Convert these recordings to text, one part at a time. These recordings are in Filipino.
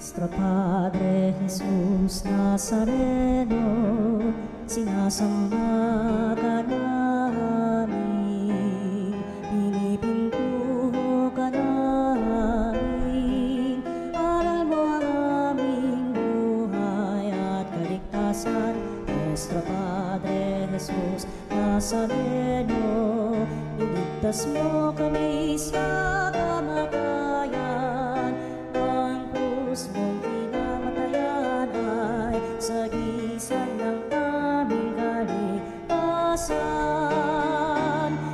Nuestro Padre Jesús Nazareno, sinasamba ka namin, pinipintuho ka namin, aral mo ang aming buhay at kaligtasan. Nuestro Padre Jesús Nazareno, iligtas mo kami sa kamatayan. Ang krus mong pinamatayan ay sagisag ng aming kaligtasan.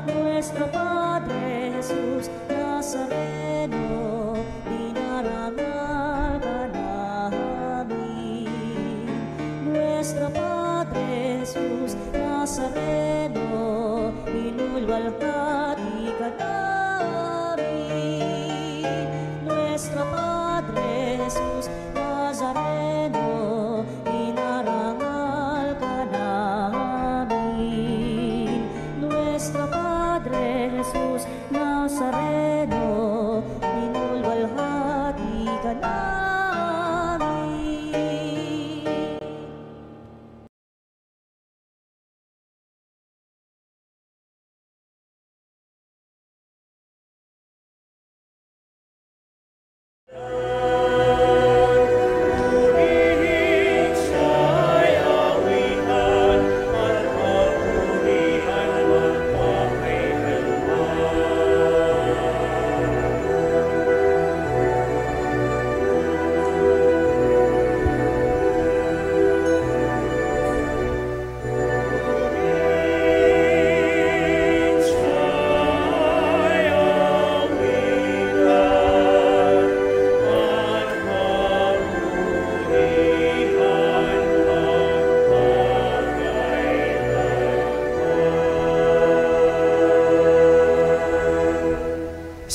Nuestro Padre Jesus Nazareno, dinarangal ka namin. Nuestro Padre Jesus Nazareno, inulwalhati ka namin. Nuestro Padre Jesus Nazareno, inarangal ka namin. Nuestro Padre Jesus Nazareno, inulwalhati ka namin.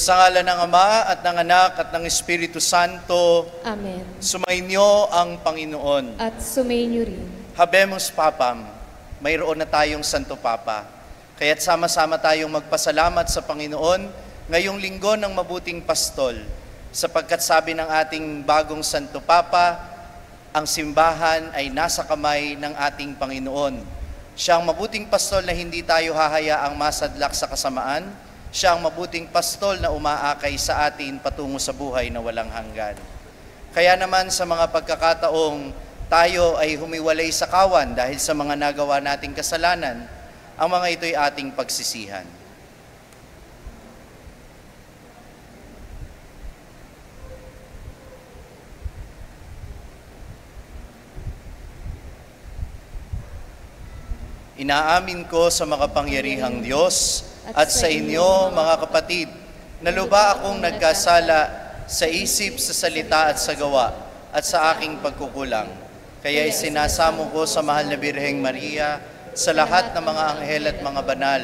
Sa ngalan ng Ama at ng Anak at ng Espiritu Santo. Amen. Sumainyo ang Panginoon. At sumainyo rin. Habemus Papam, mayroon na tayong Santo Papa. Kaya't sama-sama tayong magpasalamat sa Panginoon ngayong linggo ng mabuting pastol. Sapagkat sabi ng ating bagong Santo Papa, ang simbahan ay nasa kamay ng ating Panginoon. Siya ang mabuting pastol na hindi tayo hahayaang masadlak sa kasamaan. Siya ang mabuting pastol na umaakay sa atin patungo sa buhay na walang hanggan. Kaya naman sa mga pagkakataong tayo ay humiwalay sa kawan dahil sa mga nagawa nating kasalanan, ang mga ito'y ating pagsisihan. Inaamin ko sa makapangyarihang Diyos at sa inyo, mga kapatid, na lubha akong nagkasala sa isip, sa salita at sa gawa, at sa aking pagkukulang. Kaya isinasamo ko sa mahal na Birheng Maria, sa lahat ng mga anghel at mga banal,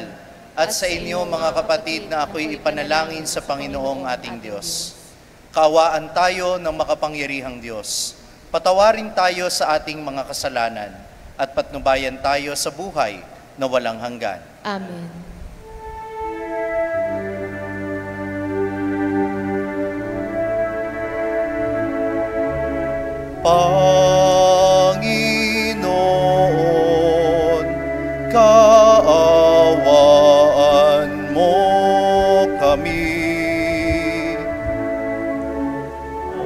at sa inyo, mga kapatid, na ako'y ipanalangin sa Panginoong ating Diyos. Kaawaan tayo ng makapangyarihang Diyos. Patawarin tayo sa ating mga kasalanan, at patnubayan tayo sa buhay na walang hanggan. Amen. Panginoon, kaawaan mo kami.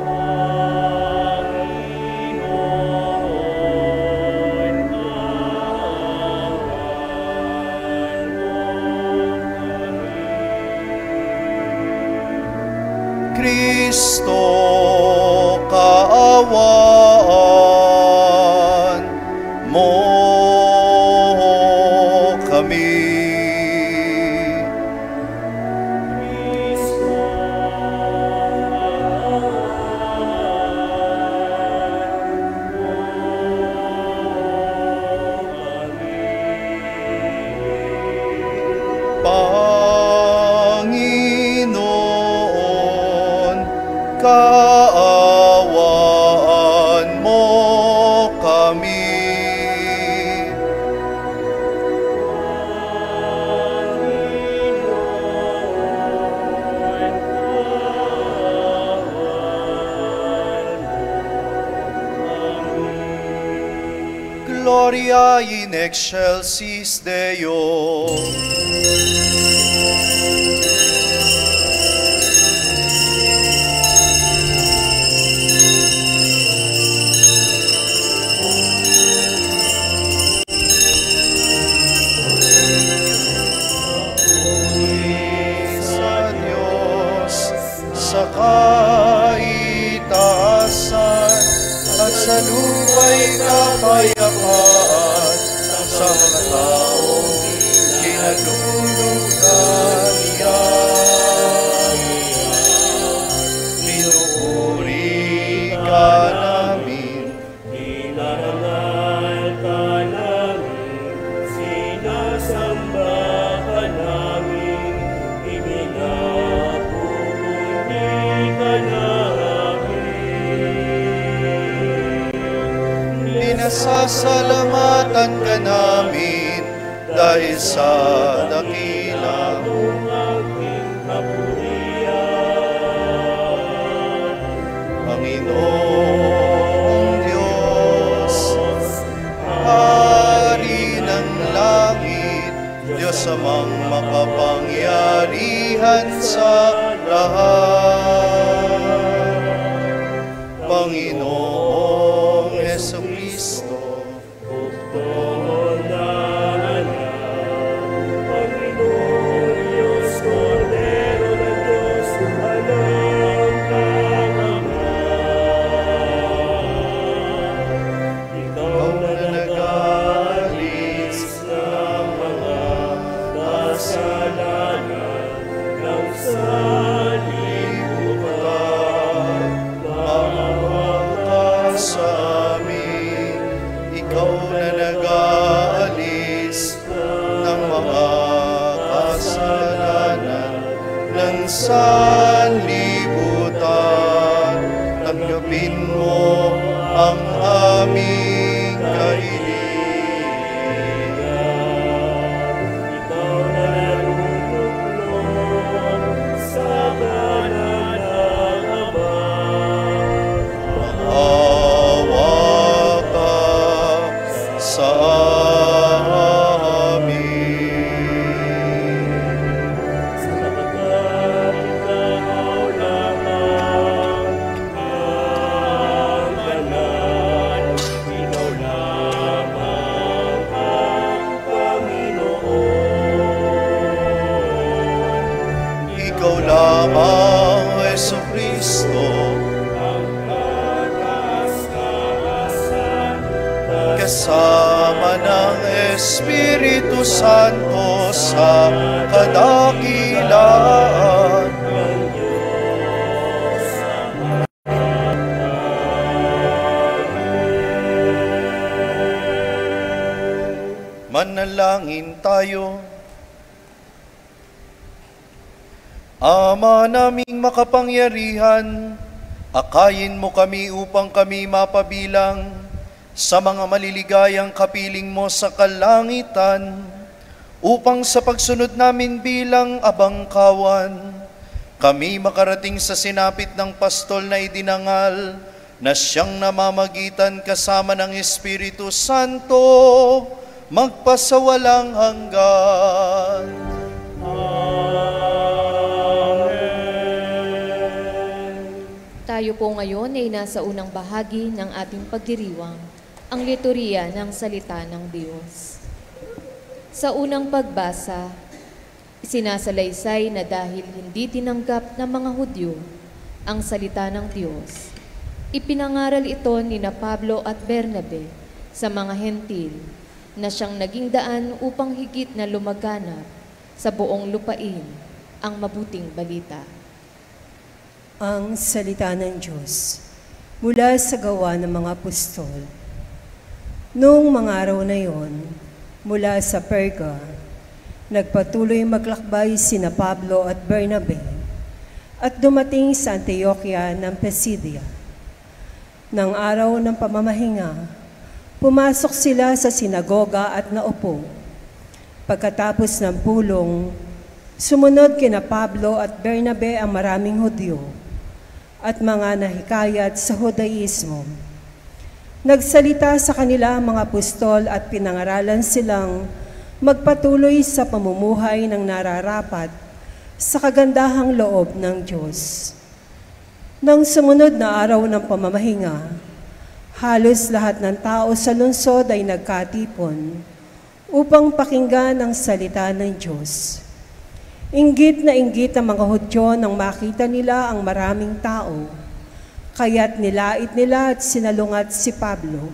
Panginoon, kaawaan mo kami. Kristo, kaawaan gloria in excelsis Deo. Sa kaitaasan at sa lupa'y kapayapaan sa mga taong kinalulugdan niya. Pinupuri ka namin, inarangal ka namin, sinasamba ka namin, pinasasalamatan ka namin dahil sa dakila mong aking kapurihan. Panginoong Diyos, Hari ng langit, Diyos amang makapangyarihan sa lahat. Panginoong Jesucristo, Bukod na anak, Panginoong Diyos, Kordero ng Diyos, anak ng Ama. Ikaw na nag-aalis ng mga kasalanan ng sanlibutan, maawa sa amin. Ikaw na nag-aalis ng mga kasalanan ng sanlibutan. Tanggapin mo ang aming kahilingan. Ikaw na naluluklok sa kanan ng Ama. Maawa ka sa amin. Sapagkat ikaw lamang ang banal, ikaw lamang ang Panginoon. Ikaw lamang, Jesucristo, Ang kataas-taasan, kasama ng Espiritu Santo sa kadakilaan. ng Diyos Ama. Manalangin tayo. Ama naming makapangyarihan, akayin mo kami upang kami mapabilang sa mga maliligayang kapiling mo sa kalangitan, upang sa pagsunod namin bilang abangkawan, kami makarating sa sinapit ng pastol na idinangal na siyang namamagitan kasama ng Espiritu Santo magpasawalang hanggan. Tayo po ngayon ay nasa unang bahagi ng ating pagdiriwang, ang liturhiya ng salita ng Diyos. Sa unang pagbasa, isinasalaysay na dahil hindi tinanggap ng mga Hudyo ang salita ng Diyos, ipinangaral ito ni na Pablo at Bernabe sa mga hentil na siyang naging daan upang higit na lumaganap sa buong lupain ang mabuting balita. Ang salita ng Diyos mula sa gawa ng mga apostol. Noong mga araw na yon, mula sa Perga, nagpatuloy maglakbay sina Pablo at Bernabe at dumating sa Antioquia ng Pisidia. Nang araw ng pamamahinga, pumasok sila sa sinagoga at naupo. Pagkatapos ng pulong, sumunod kina Pablo at Bernabe ang maraming Hudyo at mga nahikayat sa Judaismo. Nagsalita sa kanila ang mga apostol at pinangaralan silang magpatuloy sa pamumuhay ng nararapat sa kagandahang loob ng Diyos. Nang sumunod na araw ng pamamahinga, halos lahat ng tao sa lungsod ay nagkatipon upang pakinggan ang salita ng Diyos. Inggit na inggit ang mga Hudyo nang makita nila ang maraming tao, kaya't nilait nila at sinalungat si Pablo.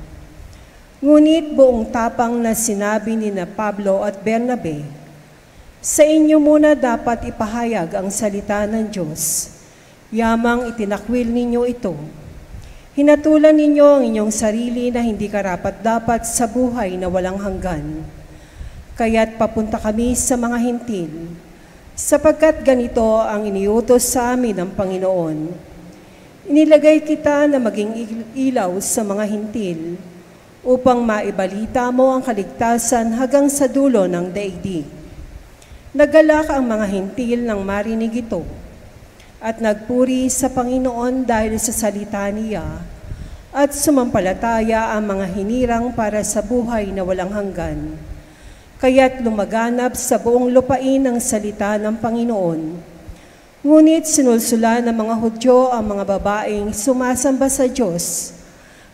Ngunit buong tapang na sinabi ni na Pablo at Bernabe, "Sa inyo muna dapat ipahayag ang salita ng Diyos. Yamang itinakwil ninyo ito. Hinatulan ninyo ang inyong sarili na hindi karapat-dapat sa buhay na walang hanggan. Kaya't papunta kami sa mga hintil, sapagkat ganito ang iniutos sa amin ng Panginoon. Inilagay kita na maging ilaw sa mga hintil, upang maibalita mo ang kaligtasan hanggang sa dulo ng daigdig." Nagalak ang mga hintil nang marinig ito, at nagpuri sa Panginoon dahil sa salita niya, at sumampalataya ang mga hinirang para sa buhay na walang hanggan. Kaya't lumaganap sa buong lupain ang salita ng Panginoon. Ngunit sinulsulan ng mga Hudyo ang mga babaeng sumasamba sa Diyos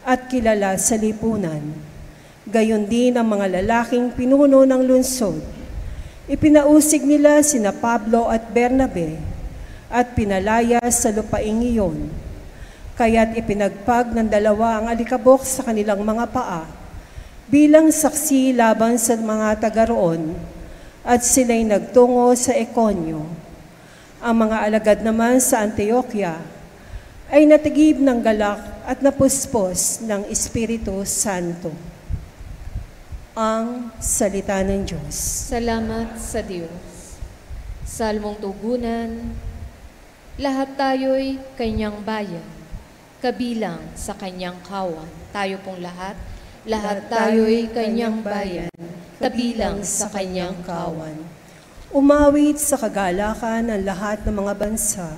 at kilala sa lipunan. Gayon din ang mga lalaking pinuno ng lungsod. Ipinausig nila sina Pablo at Bernabe at pinalaya sa lupaing iyon. Kaya't ipinagpag ng dalawa ang alikabok sa kanilang mga paa bilang saksi laban sa mga taga roon, at sila'y nagtungo sa Iconio. Ang mga alagad naman sa Antioquia ay natigib ng galak at napuspos ng Espiritu Santo. Ang salita ng Diyos. Salamat sa Diyos. Salmong tugunan, lahat tayo'y kanyang bayan, kabilang sa kanyang kawan. Tayo pong lahat tayo'y kanyang bayan, kabilang sa kanyang kawan. Umawit sa kagalakan ang lahat ng mga bansa.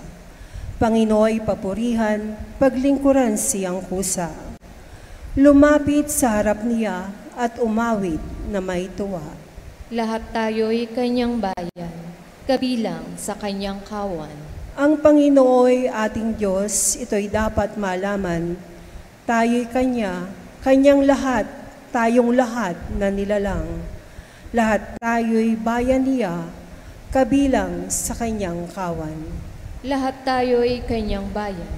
Panginooy papurihan, paglingkuran siyang kusa. Lumapit sa harap niya at umawit na may tuwa. Lahat tayo'y kanyang bayan, kabilang sa kanyang kawan. Ang Panginooy ating Diyos, ito'y dapat malaman. Tayo'y kanyang lahat, tayong lahat na nilalang. Lahat tayo'y bayan niya, kabilang sa kanyang kawan. Lahat tayo'y kanyang bayan,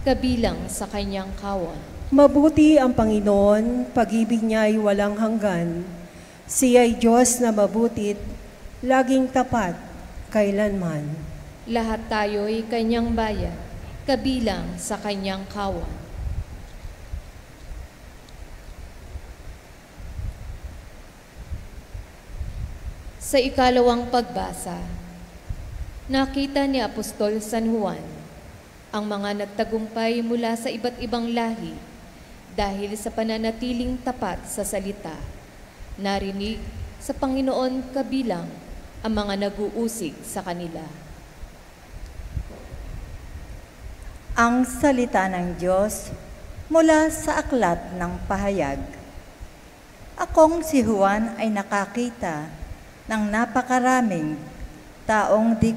kabilang sa kanyang kawan. Mabuti ang Panginoon, pag-ibig niya ay walang hanggan. Siya'y Diyos na mabutit, laging tapat, kailanman. Lahat tayo'y kanyang bayan, kabilang sa kanyang kawan. Sa ikalawang pagbasa, nakita ni Apostol San Juan ang mga nagtagumpay mula sa iba't ibang lahi dahil sa pananatiling tapat sa salita. Narinig sa Panginoon kabilang ang mga nag-uusig sa kanila. Ang salita ng Diyos mula sa aklat ng pahayag. Akong si Juan ay nakakita ng napakaraming taong di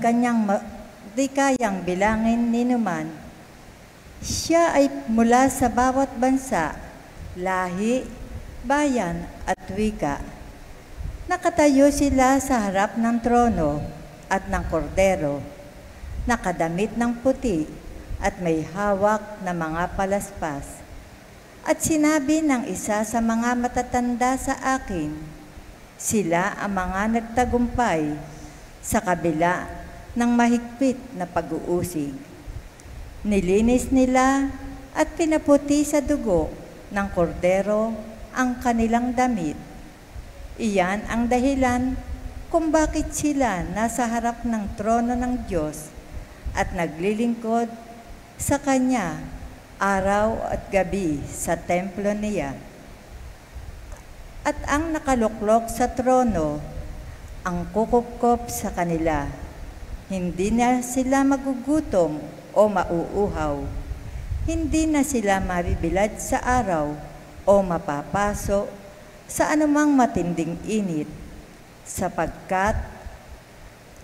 kayang bilangin ni numan. Siya ay mula sa bawat bansa, lahi, bayan at wika. Nakatayo sila sa harap ng trono at ng kordero, nakadamit ng puti at may hawak na mga palaspas. At sinabi ng isa sa mga matatanda sa akin, sila ang mga nagtagumpay sa kabila ng mahigpit na pag-uusig. Nilinis nila at pinaputi sa dugo ng kordero ang kanilang damit. Iyan ang dahilan kung bakit sila nasa harap ng trono ng Diyos at naglilingkod sa Kanya araw at gabi sa templo niya. At ang nakaluklok sa trono ang kukupkop sa kanila. Hindi na sila magugutom o mauuhaw. Hindi na sila mabibilad sa araw o mapapaso sa anumang matinding init, sapagkat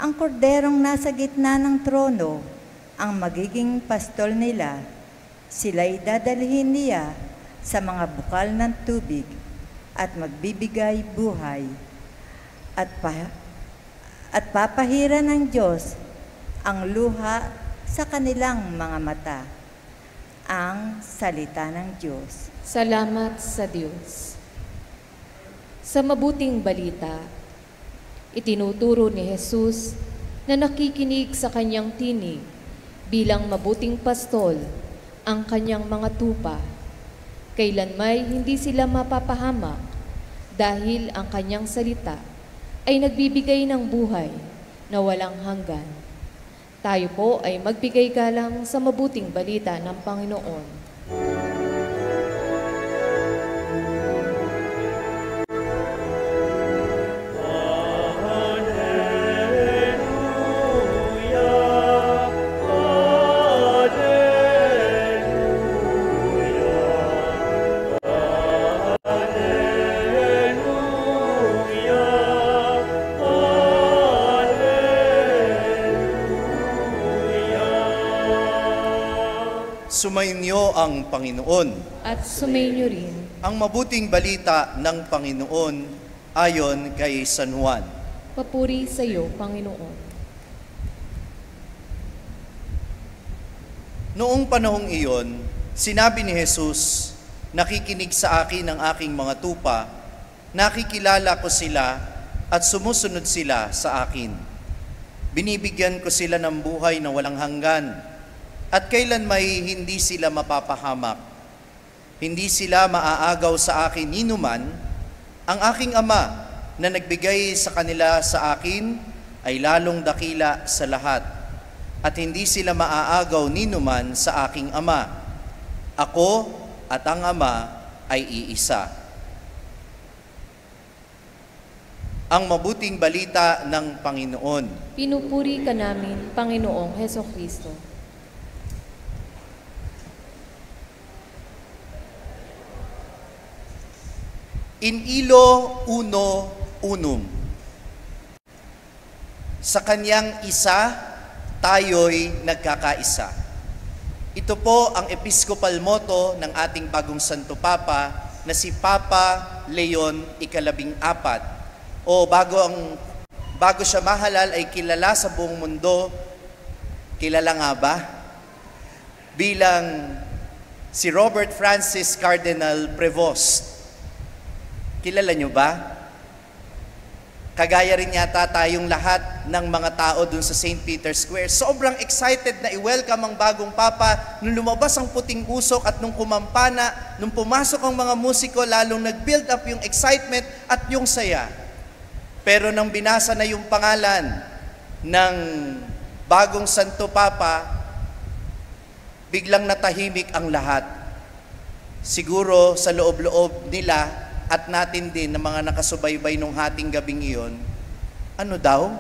ang korderong nasa gitna ng trono ang magiging pastol nila. Sila'y dadalhin niya sa mga bukal ng tubig at magbibigay buhay. At papahira ng Diyos ang luha sa kanilang mga mata. Ang salita ng Diyos. Salamat sa Diyos. Sa mabuting balita, itinuturo ni Jesus na nakikinig sa kanyang tinig bilang mabuting pastol ang kanyang mga tupa. Kailanmay hindi sila mapapahamak dahil ang kanyang salita ay nagbibigay ng buhay na walang hanggan. Tayo po ay magbigay galang sa mabuting balita ng Panginoon. Sumainyo ang Panginoon. At sumainyo rin. Ang mabuting balita ng Panginoon ayon kay San Juan. Papuri sa iyo, Panginoon. Noong panahong iyon, sinabi ni Jesus, "Nakikinig sa akin ang aking mga tupa, nakikilala ko sila at sumusunod sila sa akin. Binibigyan ko sila ng buhay na walang hanggan, at kailan may hindi sila mapapahamak. Hindi sila maaagaw sa akin ninuman. Ang aking Ama na nagbigay sa kanila sa akin ay lalong dakila sa lahat, at hindi sila maaagaw ninuman sa aking Ama. Ako at ang Ama ay iisa." Ang mabuting balita ng Panginoon. Pinupuri ka namin, Panginoong Hesukristo. In illo uno unum. Sa kanyang isa, tayo'y nagkakaisa. Ito po ang episcopal motto ng ating bagong Santo Papa na si Papa Leon ika-14. O bago siya mahalal ay kilala sa buong mundo, kilala nga ba? Bilang si Robert Francis Cardinal Prevost. Kilala nyo ba? Kagaya rin yata tayong lahat ng mga tao dun sa St. Peter's Square. Sobrang excited na i-welcome ang bagong Papa. Nung lumabas ang puting usok at nung kumampana, nung pumasok ang mga musiko, lalong nag-build up yung excitement at yung saya. Pero nang binasa na yung pangalan ng bagong Santo Papa, biglang natahimik ang lahat. Siguro sa loob-loob nila at natin din na mga nakasubaybay nung hating gabing iyon, ano daw?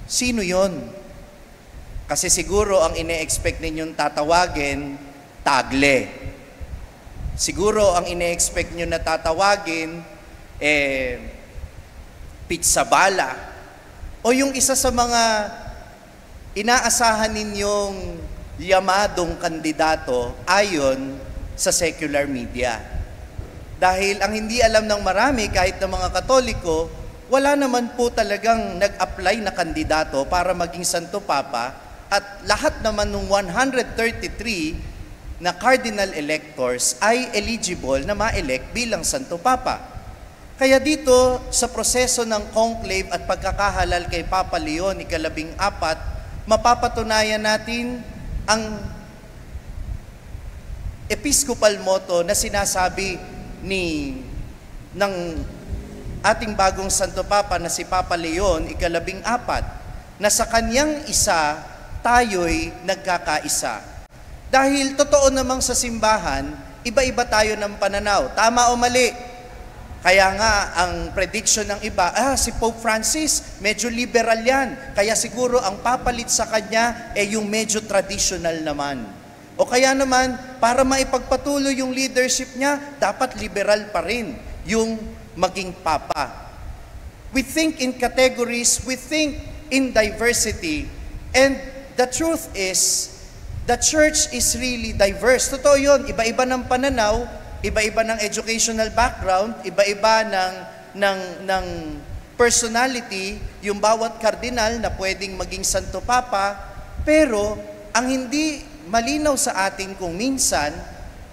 Sino yon? Kasi siguro ang ine-expect ninyong tatawagin, Tagle. Siguro ang ine-expect nyo na tatawagin, Pizzabala. O yung isa sa mga inaasahan ninyong yamadong kandidato ayon sa secular media. Dahil ang hindi alam ng marami, kahit ng mga Katoliko, wala naman po talagang nag-apply na kandidato para maging Santo Papa, at lahat naman ng 133 na cardinal electors ay eligible na ma-elect bilang Santo Papa. Kaya dito, sa proseso ng conclave at pagkakahalal kay Papa Leon ika-14, mapapatunayan natin ang episcopal motto na sinasabi ng ating bagong Santo Papa na si Papa Leon ika-14, na sa kanyang isa, tayo'y nagkakaisa. Dahil totoo namang sa simbahan, iba-iba tayo ng pananaw. Tama o mali? Kaya nga, ang prediction ng iba, si Pope Francis, medyo liberal yan. Kaya siguro ang papalit sa kanya, yung medyo traditional naman. O kaya naman, para maipagpatuloy yung leadership niya, dapat liberal pa rin yung maging papa. We think in categories, we think in diversity, and the truth is, the church is really diverse. Totoo yun, iba-iba ng pananaw, iba-iba ng educational background, iba-iba ng personality, yung bawat kardinal na pwedeng maging Santo Papa, pero ang hindi malinaw sa atin kung minsan,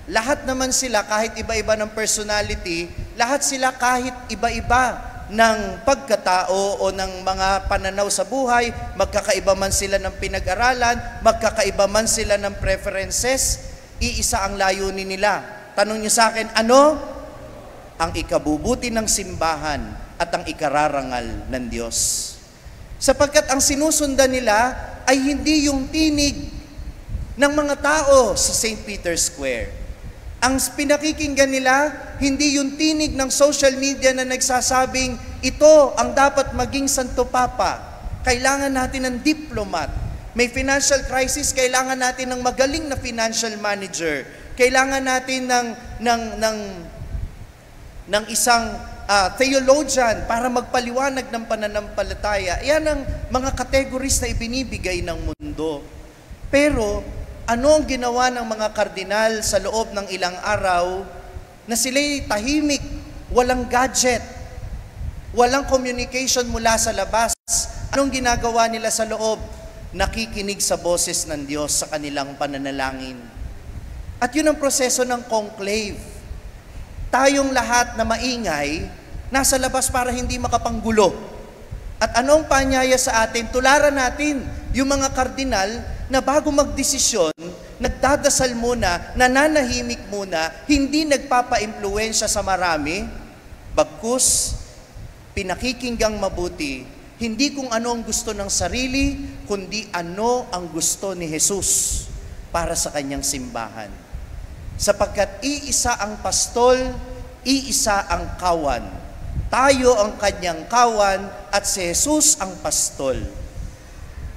lahat naman sila kahit iba-iba ng personality, lahat sila kahit iba-iba ng pagkatao o ng mga pananaw sa buhay, magkakaiba man sila ng pinag-aralan, magkakaiba man sila ng preferences, iisa ang layunin nila. Tanong niyo sa akin, ano? Ang ikabubuti ng simbahan at ang ikararangal ng Diyos. Sapagkat ang sinusundan nila ay hindi yung tinig ng mga tao sa St. Peter's Square. Ang pinakikinggan nila, hindi yung tinig ng social media na nagsasabing, ito ang dapat maging Santo Papa. Kailangan natin ng diplomat. May financial crisis, kailangan natin ng magaling na financial manager. Kailangan natin ng isang theologian para magpaliwanag ng pananampalataya. Yan ang mga categories na ibinibigay ng mundo. Pero, ano ang ginawa ng mga kardinal sa loob ng ilang araw na sila'y tahimik, walang gadget, walang communication mula sa labas? Anong ginagawa nila sa loob? Nakikinig sa boses ng Diyos sa kanilang pananalangin. At yun ang proseso ng conclave. Tayong lahat na maingay, nasa labas para hindi makapanggulo. At anong panyaya sa atin? Tularan natin yung mga kardinal na bago magdesisyon, nagdadasal muna, nananahimik muna, hindi nagpapa-impluwensya sa marami, bagkus, pinakikinggang mabuti, hindi kung ano ang gusto ng sarili, kundi ano ang gusto ni Jesus para sa kanyang simbahan. Sapagkat iisa ang pastol, iisa ang kawan. Tayo ang kanyang kawan at si Jesus ang pastol.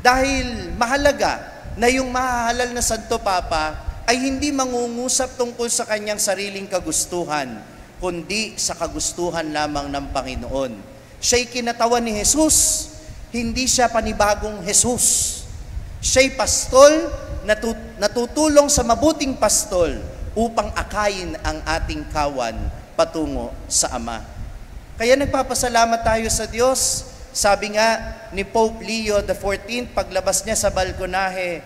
Dahil mahalaga na yung mahahalal na Santo Papa ay hindi mangungusap tungkol sa kanyang sariling kagustuhan, kundi sa kagustuhan lamang ng Panginoon. Siya'y kinatawan ni Jesus, hindi siya panibagong Jesus. Siya'y pastol, natutulong sa mabuting pastol upang akayin ang ating kawan patungo sa Ama. Kaya nagpapasalamat tayo sa Diyos. Sabi nga ni Pope Leo XIV, paglabas niya sa balkonahe,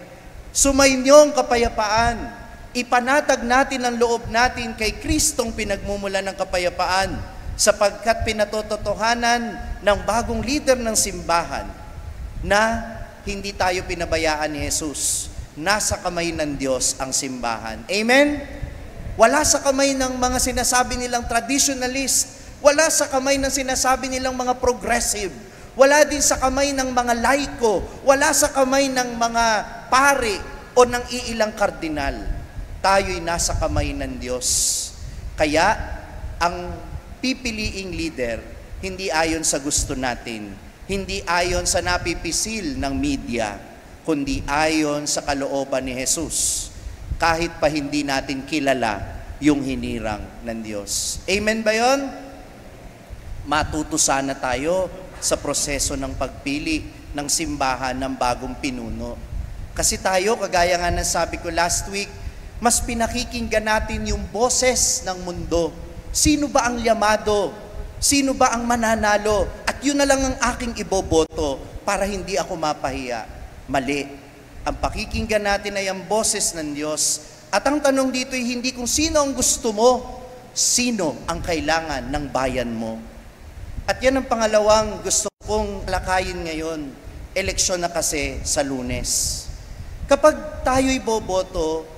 sumainyong kapayapaan, ipanatag natin ang loob natin kay Kristong pinagmumulan ng kapayapaan, sapagkat pinatototohanan ng bagong leader ng simbahan na hindi tayo pinabayaan ni Jesus. Nasa kamay ng Diyos ang simbahan. Amen? Wala sa kamay ng mga sinasabi nilang traditionalist, wala sa kamay ng sinasabi nilang mga progressive, wala din sa kamay ng mga laiko, wala sa kamay ng mga pari o ng iilang kardinal. Tayo'y nasa kamay ng Diyos. Kaya, ang pipiliing leader, hindi ayon sa gusto natin, hindi ayon sa napipisil ng media, kundi ayon sa kalooban ni Jesus, kahit pa hindi natin kilala yung hinirang ng Diyos. Amen ba yun? Matuto sana tayo sa proseso ng pagpili ng simbahan ng bagong pinuno. Kasi tayo, kagaya nga ng sabi ko last week, mas pinakikinggan natin yung boses ng mundo. Sino ba ang llamado? Sino ba ang mananalo? At yun na lang ang aking iboboto para hindi ako mapahiya. Mali. Ang pakikinggan natin ay ang boses ng Diyos. At ang tanong dito ay hindi kung sino ang gusto mo, sino ang kailangan ng bayan mo. At yan ang pangalawang gusto kong lakayin ngayon. Eleksyon na kasi sa Lunes. Kapag tayo'y boboto,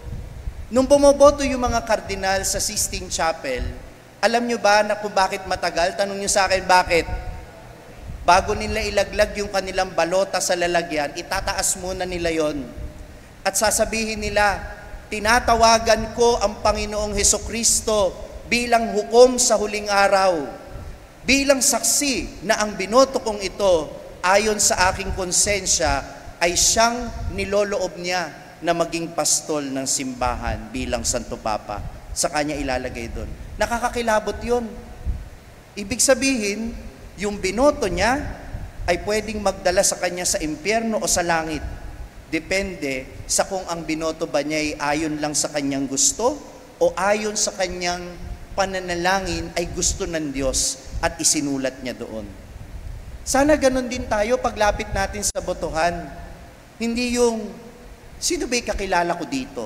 nung bumoboto yung mga kardinal sa Sistine Chapel, alam nyo ba na kung bakit matagal? Tanong nyo sa akin, bakit? Bago nila ilaglag yung kanilang balota sa lalagyan, itataas muna nila yon. At sasabihin nila, tinatawagan ko ang Panginoong Hesukristo bilang hukom sa huling araw. Bilang saksi na ang binoto kong ito, ayon sa aking konsensya, ay siyang niloloob niya na maging pastol ng simbahan bilang Santo Papa. Sa kanya ilalagay doon. Nakakakilabot yun. Ibig sabihin, yung binoto niya ay pwedeng magdala sa kanya sa impyerno o sa langit. Depende sa kung ang binoto ba niya ay ayon lang sa kanyang gusto o ayon sa kanyang pananalangin ay gusto ng Diyos at isinulat niya doon. Sana ganun din tayo paglapit natin sa botohan. Hindi yung, sino ba'y kakilala ko dito?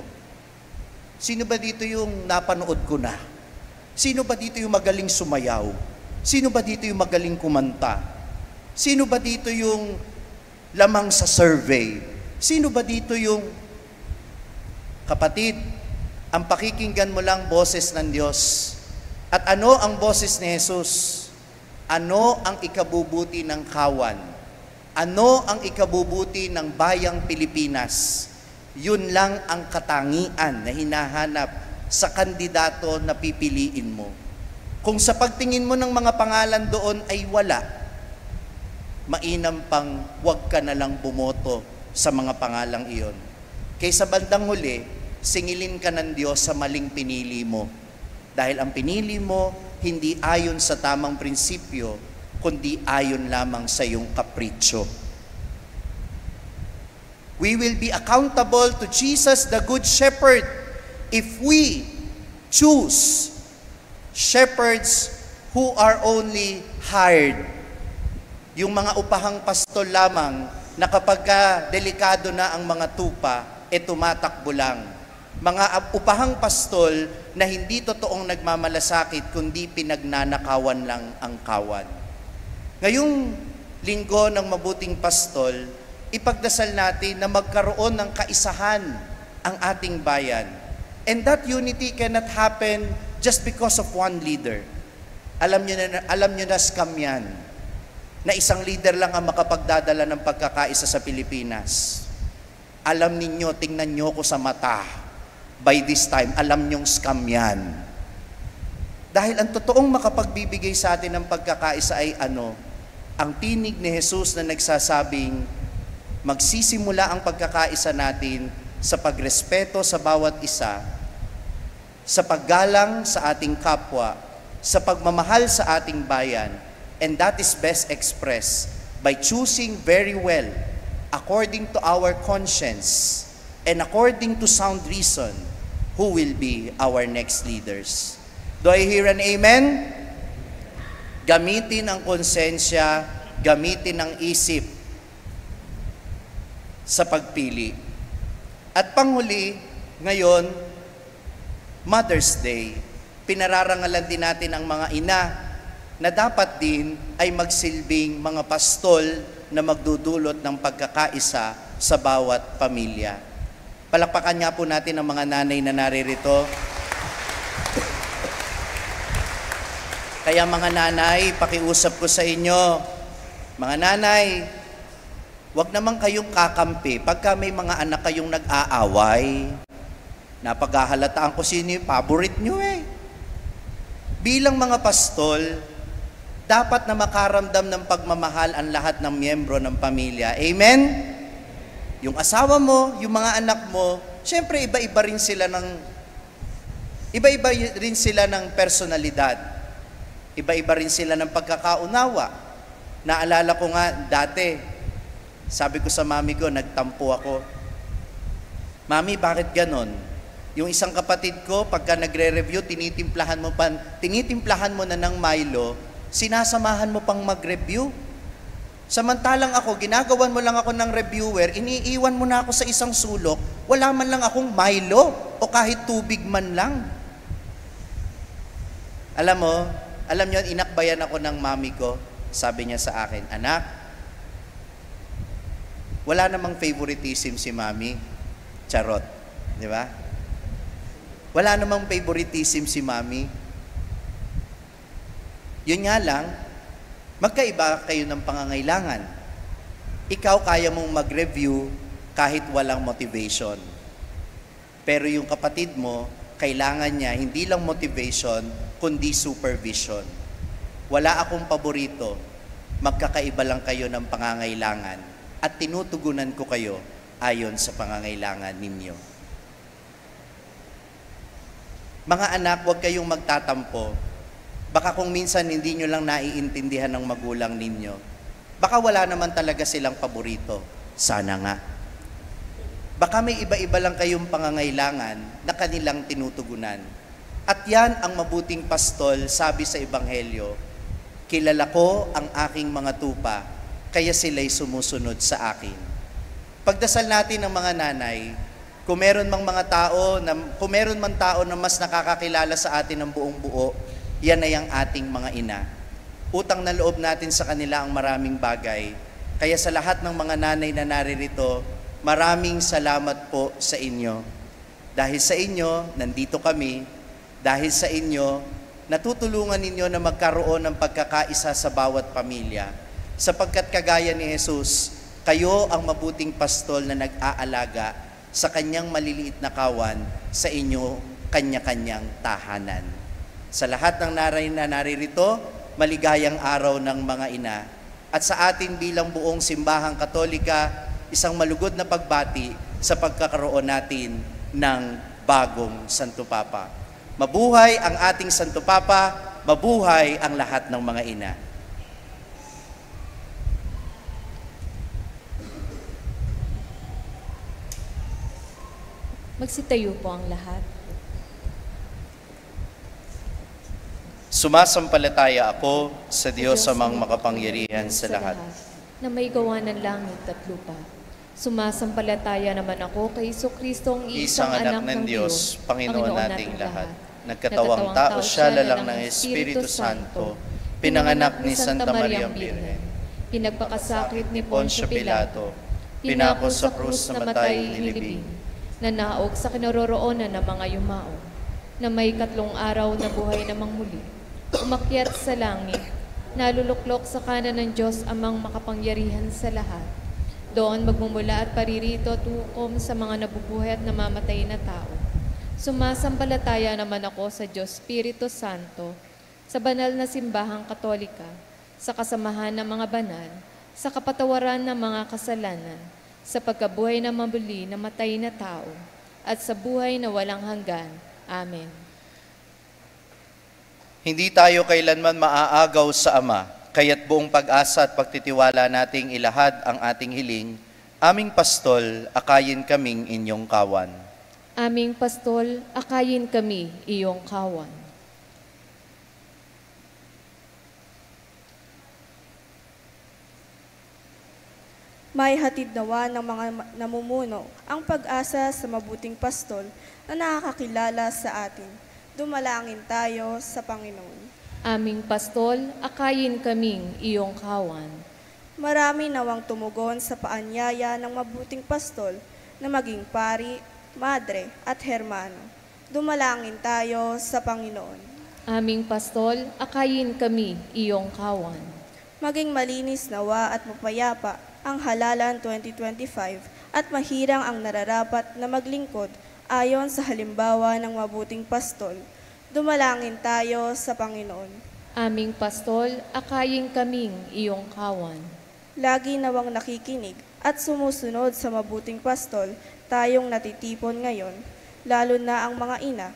Sino ba dito yung napanood ko na? Sino ba dito yung magaling sumayaw? Sino ba dito yung magaling kumanta? Sino ba dito yung lamang sa survey? Sino ba dito yung kapatid? Ang pakikinggan mo lang boses ng Diyos. At ano ang boses ni Jesus? Ano ang ikabubuti ng kawan? Ano ang ikabubuti ng bayang Pilipinas? Yun lang ang katangian na hinahanap sa kandidato na pipiliin mo. Kung sa pagtingin mo ng mga pangalan doon ay wala, mainam pang huwag ka na lang bumoto sa mga pangalang iyon. Kaysa bandang huli, singilin ka ng Diyos sa maling pinili mo. Dahil ang pinili mo, hindi ayon sa tamang prinsipyo, kundi ayon lamang sa iyong kapritsyo. We will be accountable to Jesus, the Good Shepherd, if we choose shepherds who are only hired. Yung mga upahang pastol lamang na kapag delikado na ang mga tupa, tumatakbo lang. Mga upahang pastol na hindi totoong nagmamalasakit, kundi pinagnanakawan lang ang kawan. Ngayong linggo ng mabuting pastol, ipagdasal natin na magkaroon ng kaisahan ang ating bayan. And that unity cannot happen just because of one leader. Alam nyo na scam yan, na isang leader lang ang makapagdadala ng pagkakaisa sa Pilipinas. Alam ninyo, tingnan nyo ko sa mata. By this time, alam nyong scam yan. Dahil ang totoong makapagbibigay sa atin ng pagkakaisa ay ano? Ang tinig ni Jesus na nagsasabing, magsisimula ang pagkakaisa natin sa pagrespeto sa bawat isa, sa paggalang sa ating kapwa, sa pagmamahal sa ating bayan, and that is best expressed by choosing very well, according to our conscience, and according to sound reason, who will be our next leaders. Do I hear an amen? Gamitin ang konsensya, gamitin ang isip sa pagpili. At panghuli, ngayon, Mother's Day, pinararangalan din natin ang mga ina na dapat din ay magsilbing mga pastol na magdudulot ng pagkakaisa sa bawat pamilya. Palakpakan nga po natin ang mga nanay na naririto. Kaya mga nanay, pakiusap ko sa inyo, mga nanay, huwag naman kayong kakampi pagka may mga anak kayong nag-aaway. Napaghahalataan ko sino yung favorite nyo eh. Bilang mga pastol, dapat na makaramdam ng pagmamahal ang lahat ng miyembro ng pamilya. Amen? Yung asawa mo, yung mga anak mo, syempre iba-iba rin sila ng personalidad. Iba-iba rin sila ng pagkakaunawa. Naalala ko nga dati, sabi ko sa mami ko, nagtampo ako. Mami, bakit ganon? Yung isang kapatid ko, pagka nagre-review, tinitimplahan mo na ng Milo, sinasamahan mo pang mag-review. Samantalang ako, ginagawan mo lang ako ng reviewer, iniiwan mo na ako sa isang sulok, wala man lang akong Milo o kahit tubig man lang. Alam nyo, inakbayan ako ng mami ko. Sabi niya sa akin, anak, wala namang favoritism si mami. Charot. Di ba? Wala namang favoritism si mami. Yun nga lang, magkaiba kayo ng pangangailangan. Ikaw kaya mong mag-review kahit walang motivation. Pero yung kapatid mo, kailangan niya hindi lang motivation, kundi supervision. Wala akong paborito. Magkakaiba lang kayo ng pangangailangan. At tinutugunan ko kayo ayon sa pangangailangan ninyo. Mga anak, huwag kayong magtatampo. Baka kung minsan hindi nyo lang naiintindihan ng magulang ninyo, baka wala naman talaga silang paborito. Sana nga. Baka may iba-iba lang kayong pangangailangan na kanilang tinutugunan. At yan ang mabuting pastol, sabi sa Ebanghelyo, kilala ko ang aking mga tupa, kaya sila'y sumusunod sa akin. Pagdasal natin ng mga nanay, kung meron mang tao na mas nakakakilala sa atin ng buong buo, yan ay ang ating mga ina. Utang na loob natin sa kanila ang maraming bagay. Kaya sa lahat ng mga nanay na naririto, maraming salamat po sa inyo. Dahil sa inyo, nandito kami. Dahil sa inyo, natutulungan ninyo na magkaroon ng pagkakaisa sa bawat pamilya. Sapagkat kagaya ni Jesus, kayo ang mabuting pastol na nag-aalaga sa kanyang maliliit na kawan sa inyo kanya-kanyang tahanan. Sa lahat ng naray na naririto, maligayang araw ng mga ina. At sa atin bilang buong simbahang Katolika, isang malugod na pagbati sa pagkakaroon natin ng bagong Santo Papa. Mabuhay ang ating Santo Papa, mabuhay ang lahat ng mga ina. Magsitayo po ang lahat. Sumasampalataya ako sa Diyos amang makapangyarihan sa lahat. Na may gawa ng langit at lupa. Sumasampalataya naman ako kay Jesucristo ang Isang anak ng Diyos, Panginoon nating lahat. Nagkatawang tao siya, lalang ng Espiritu Santo, pinanganak ni Santa Maria Birhen, pinagpakasakit ni Poncio Pilato, pinako sa krus na matay nilibing, nanaog sa kinaroroonan ng mga yumao, na may 3 araw na buhay namang muli, umakyat sa langit, naluluklok sa kanan ng Diyos amang makapangyarihan sa lahat. Doon magmumula at paririto at hukom sa mga nabubuhay at namamatay na tao. Sumasampalataya naman ako sa Diyos Espiritu Santo, sa banal na simbahang Katolika, sa kasamahan ng mga banal, sa kapatawaran ng mga kasalanan, sa pagkabuhay na mabuli na matay na tao, at sa buhay na walang hanggan. Amen. Hindi tayo kailanman maaagaw sa Ama, kaya't buong pag-asa at pagtitiwala nating ilahad ang ating hiling, aming pastol, akayin kaming inyong kawan. Aming pastol, akayin kami iyong kawan. May hatid nawa ng mga namumuno ang pag-asa sa mabuting pastol na nakakakilala sa atin. Dumalangin tayo sa Panginoon. Aming pastol, akayin kaming iyong kawan. Marami nawang tumugon sa paanyaya ng mabuting pastol na maging pari, madre at hermano. Dumalangin tayo sa Panginoon. Aming pastol, akayin kami iyong kawan. Maging malinis nawa at mapayapa ang halalan 2025 at mahirang ang nararapat na maglingkod ayon sa halimbawa ng mabuting pastol. Dumalangin tayo sa Panginoon. Aming pastol, akayin kaming iyong kawan. Lagi nawang nakikinig at sumusunod sa mabuting pastol tayong natitipon ngayon, lalo na ang mga ina.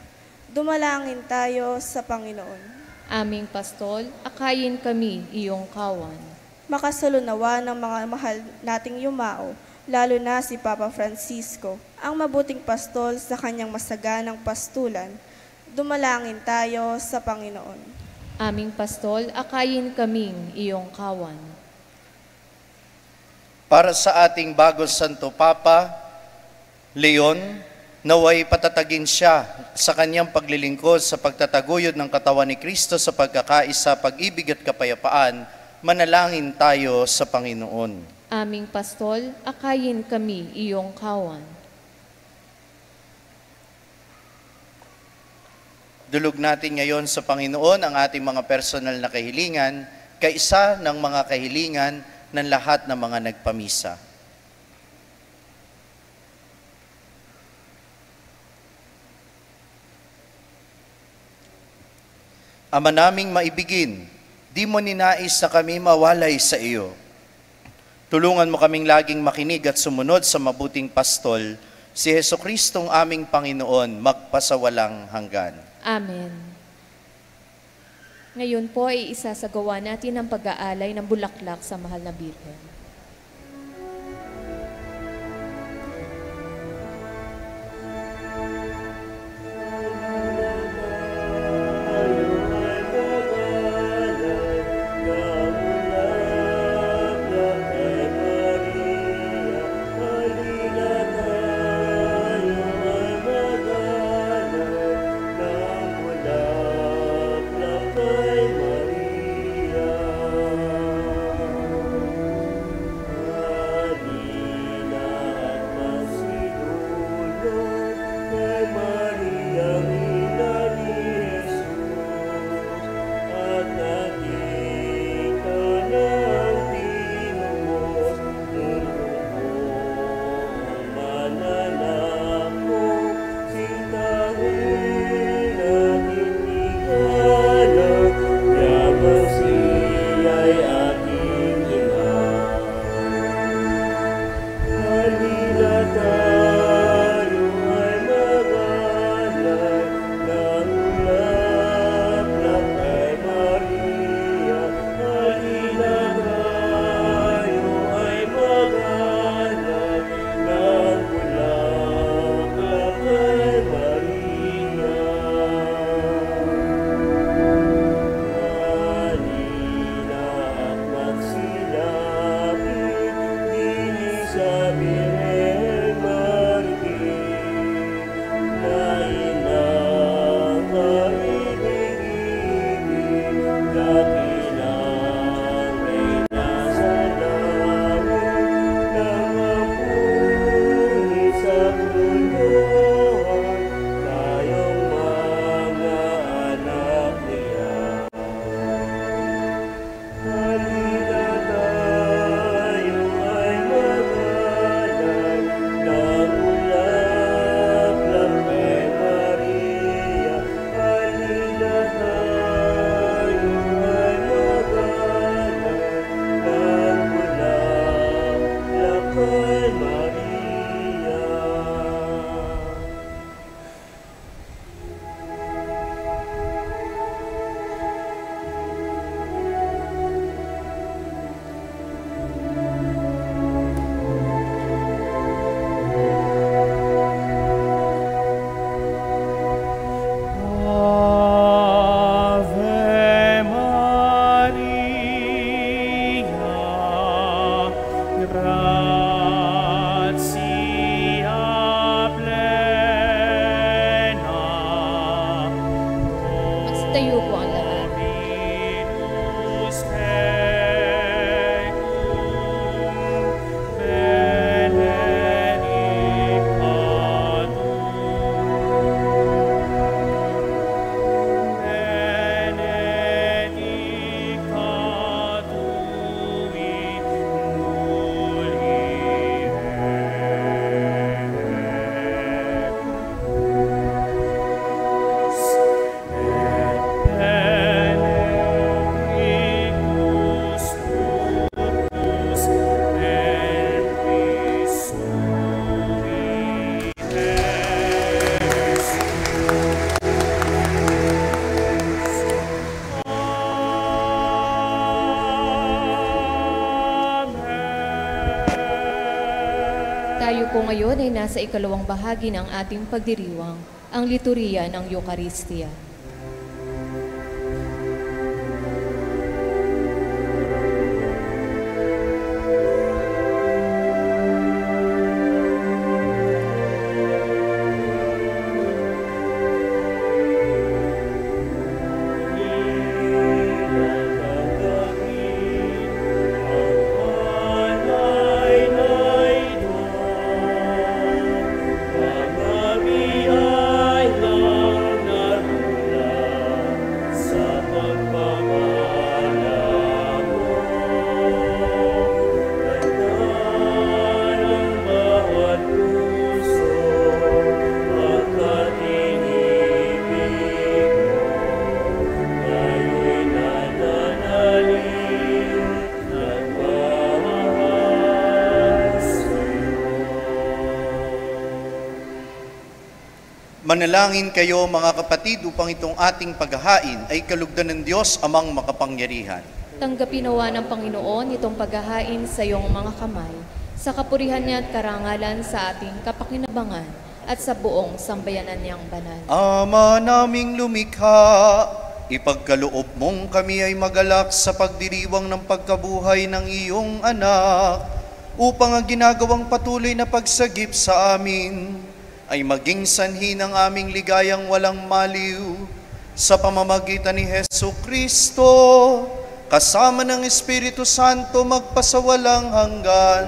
Dumalangin tayo sa Panginoon. Aming pastol, akayin kami iyong kawan. Makasulunawa ng mga mahal nating yumao, lalo na si Papa Francisco, ang mabuting pastol sa kanyang masaganang pastulan. Dumalangin tayo sa Panginoon. Aming pastol, akayin kaming iyong kawan. Para sa ating bagong Santo Papa, Leon, naway patatagin siya sa kanyang paglilingkod sa pagtataguyod ng katawan ni Kristo sa pagkakaisa, pag-ibig at kapayapaan. Manalangin tayo sa Panginoon. Aming pastol, akayin kami iyong kawan. Dulog natin ngayon sa Panginoon ang ating mga personal na kahilingan, kaisa ng mga kahilingan ng lahat ng mga nagpamisa. Ama naming maibigin, di mo ninais na kami mawalay sa iyo. Tulungan mo kaming laging makinig at sumunod sa mabuting pastol, si Jesucristong aming Panginoon, magpasawalang hanggan. Amen. Ngayon po ay isasagawa natin ang pag-aalay ng bulaklak sa mahal na Birhen. Tayo po ang lahat. Tayo po ngayon ay nasa ikalawang bahagi ng ating pagdiriwang, ang liturhiya ng Eucharistia. Manalangin kayo mga kapatid upang itong ating paghahain ay kalugdan ng Diyos amang makapangyarihan. Tanggapin nawa ng Panginoon itong paghahain sa iyong mga kamay, sa kapurihan niya at karangalan sa ating kapakinabangan at sa buong sambayanan niyang banal. Ama naming lumikha, ipagkaloob mong kami ay magalak sa pagdiriwang ng pagkabuhay ng iyong anak, upang ang ginagawang patuloy na pagsagip sa amin ay maging sanhi ng aming ligayang walang maliw sa pamamagitan ni Hesu Kristo, kasama ng Espiritu Santo magpasawalang hanggan.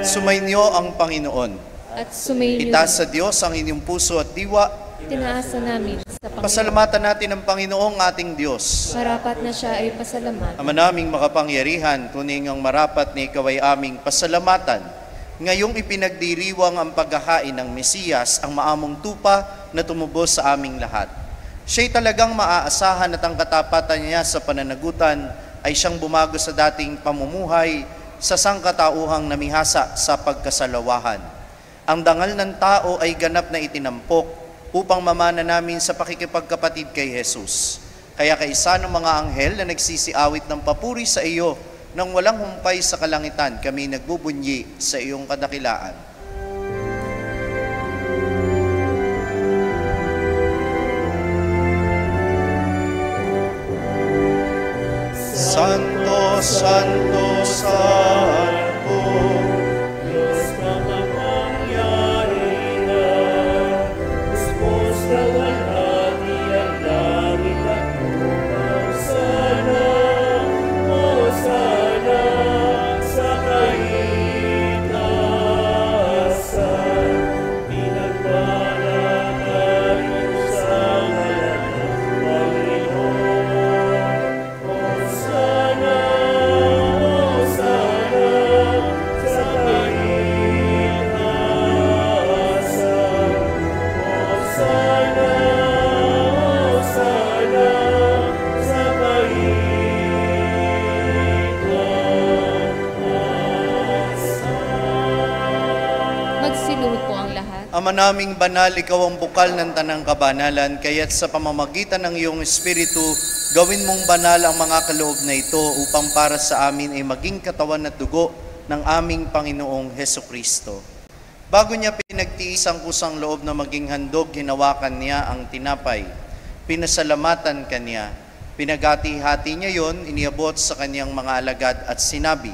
Sumainyo ang Panginoon. At sumainyo, Itaas sa Diyos ang inyong puso at diwa. tinaasa namin sa Panginoon. Pasalamatan natin ang Panginoong ating Diyos. Marapat na siya ay pasalamat. Ama naming makapangyarihan, tuning ang marapat na ikaw ay aming pasalamatan. Ngayong ipinagdiriwang ang paghahain ng Mesiyas, ang maamong tupa na tumubos sa aming lahat. Siya'y talagang maaasahan at ang katapatan niya sa pananagutan ay siyang bumago sa dating pamumuhay sa sangkatauhang namihasa sa pagkasalawahan. Ang dangal ng tao ay ganap na itinampok upang mamana namin sa pakikipagkapatid kay Jesus. Kaya kaisa ng mga anghel na nagsisiawit ng papuri sa iyo nang walang humpay sa kalangitan, kami nagbubunyi sa iyong kadakilaan. Santo, Santo, Santo, Diyos na makapangyarihan, Diyos na walhati ang langit at lupa. Sana sa kaitaasan, pinagpalaran sa ngalan ng Panginoon. Sana sa kaitaasan, sana sa Magsiluhod po ang lahat. Ama naming banal, ikaw ang bukal ng tanang kabanalan, kaya't sa pamamagitan ng iyong Espiritu, gawin mong banal ang mga kaloob na ito upang para sa amin ay maging katawan at dugo ng aming Panginoong Hesu Kristo. Bago niya pinagtiis ang kusang loob na maging handog, hinawakan niya ang tinapay. Pinasalamatan kanya. Pinagati-hati niya yon, iniabot sa kanyang mga alagad at sinabi,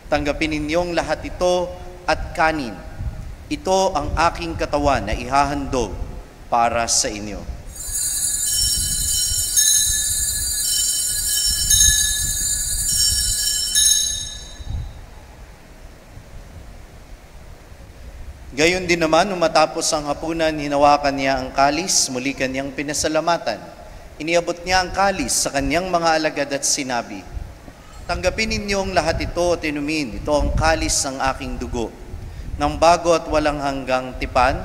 "Tanggapin ninyong lahat ito at kanin. Ito ang aking katawan na ihahandog para sa inyo." Gayon din naman, nung matapos ang hapunan, hinawakan niya ang kalis, muli kanyang pinasalamatan. Iniabot niya ang kalis sa kanyang mga alagad at sinabi, "Tanggapin ninyong lahat ito at inumin. Ito ang kalis ng aking dugo, ng bago at walang hanggang tipan,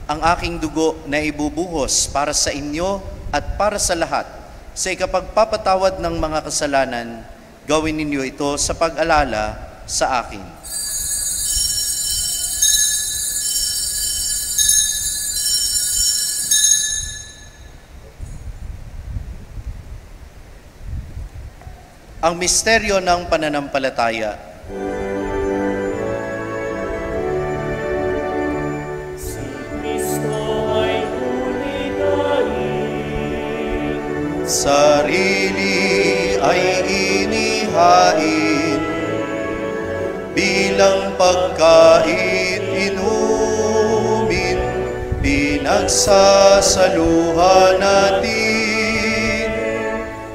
ang aking dugo na ibubuhos para sa inyo at para sa lahat. Sa ikapagpapatawad ng mga kasalanan, gawin ninyo ito sa pag-alala sa akin." Ang misteryo ng pananampalataya. Si Kristo ay tulitahin, Sarili ay inihain, bilang pagkain inumin, pinagsasaluhan natin.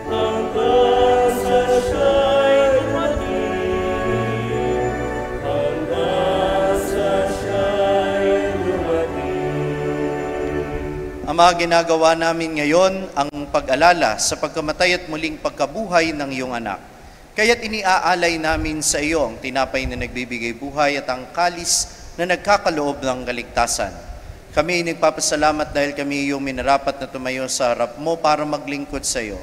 hanggang sa siya'y dumating, hanggang sa siya'y dumating. Ama, ginagawa namin ngayon ang pag-alala sa pagkamatay at muling pagkabuhay ng iyong anak. Kaya't iniaalay namin sa iyo ang tinapay na nagbibigay buhay at ang kalis na nagkakaloob ng kaligtasan. Kami nagpapasalamat dahil kami iyong minarapat na tumayo sa harap mo para maglingkod sa iyo.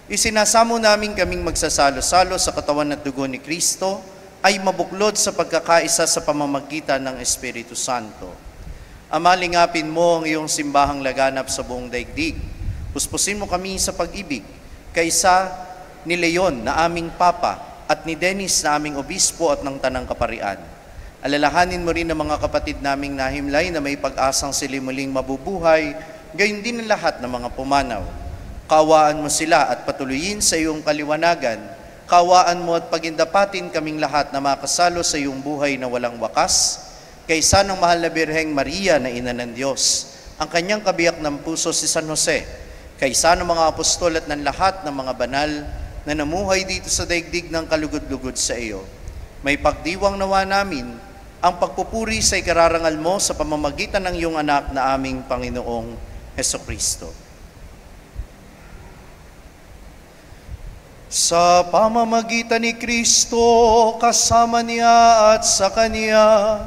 Isinasamo namin kaming magsasalo-salo sa katawan at dugo ni Kristo ay mabuklod sa pagkakaisa sa pamamagitan ng Espiritu Santo. Ama, lingapin mo ang iyong simbahang laganap sa buong daigdig. Puspusin mo kami sa pag-ibig, kaysa ni Leon na aming Papa at ni Dennis na aming Obispo at ng Tanang Kaparian. Alalahanin mo rin ang mga kapatid naming nahimlay na may pag-asang sila muling mabubuhay, gayon din ang lahat ng mga pumanaw. Kawaan mo sila at patuloyin sa iyong kaliwanagan. Kawaan mo at pagindapatin kaming lahat na makasalo sa iyong buhay na walang wakas, kaysa ng mahal na Birheng Maria na Ina ng Diyos, ang kanyang kabiyak ng puso si San Jose, kaysa ng mga apostol at ng lahat ng mga banal na namuhay dito sa daigdig ng kalugod-lugod sa iyo. May pagdiwang nawa namin ang pagpupuri sa ikararangal mo sa pamamagitan ng iyong anak na aming Panginoong Hesukristo. Sa pamamagitan ni Kristo, kasama niya at sa Kanya,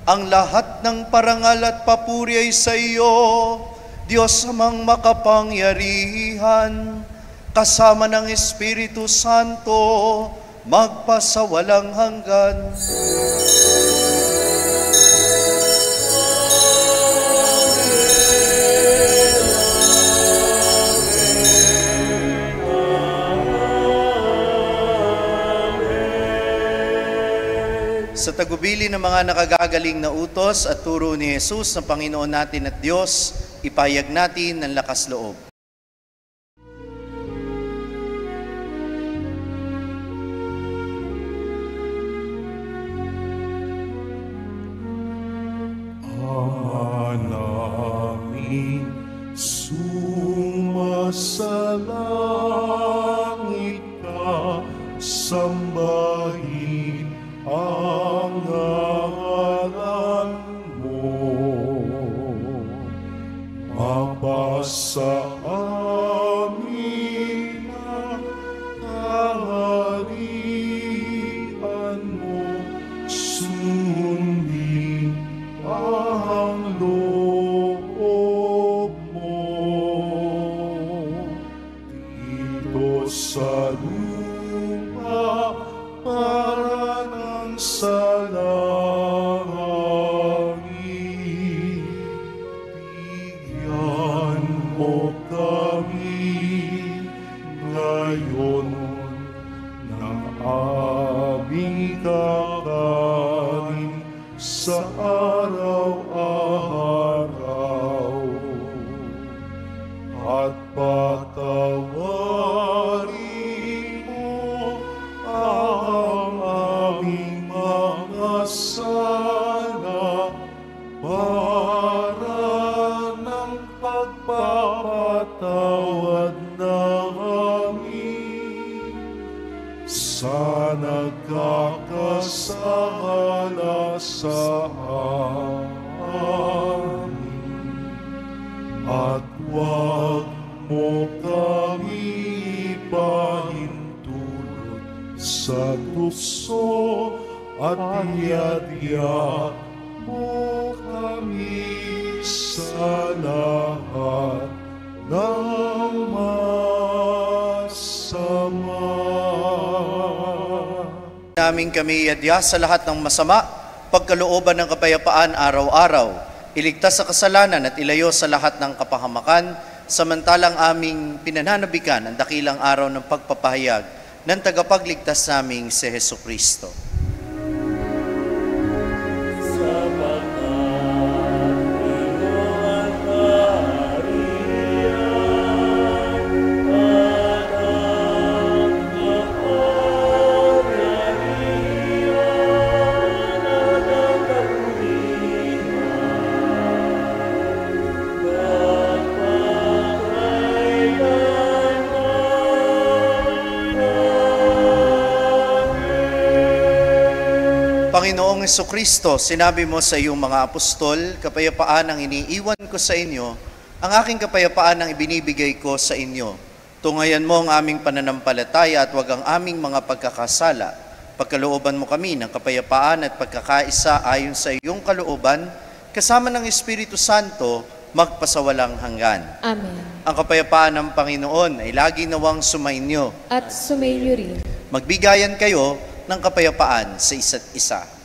ang lahat ng parangal at papuri ay sa iyo, Diyos amang makapangyarihan, kasama ng Espiritu Santo, magpasawalang hanggan. Sa tagubili ng mga nakagagaling na utos at turo ni Jesus na Panginoon natin at Diyos, ipahayag natin ng lakas loob. Ama namin, sumasalangit ka, sambahin ang ngalan mo. Mapasa amin ang kaharian mo, sundin ang loob mo. Dito sa lupa, para ng sa langit, bigyan mo kami ngayon ng aming kakanin sa araw-araw, at patawarin mo ang aming mga sala, para ng pagpapatawad namin sa nagkakasala sa amin. At huwag mo kami ipahintulot sa tukso, at iadya mo kami sa lahat ng masama. Namin kami iadya sa lahat ng masama, pagkalooban ng kapayapaan araw-araw, iligtas sa kasalanan at ilayo sa lahat ng kapahamakan, samantalang aming pinananabikan ang dakilang araw ng pagpapahayag ng tagapagligtas naming si Hesukristo. Panginoong Hesukristo, sinabi mo sa iyong mga apostol, kapayapaan ang iniiwan ko sa inyo, ang aking kapayapaan ang ibinibigay ko sa inyo. Tungayan mo ang aming pananampalataya at wag ang aming mga pagkakasala. Pagkalooban mo kami ng kapayapaan at pagkakaisa ayon sa iyong kalooban, kasama ng Espiritu Santo, magpasawalang hanggan. Amen. Ang kapayapaan ng Panginoon ay lagi nawang sumainyo. At sumainyo rin. Magbigayan kayo ng kapayapaan sa isa't isa.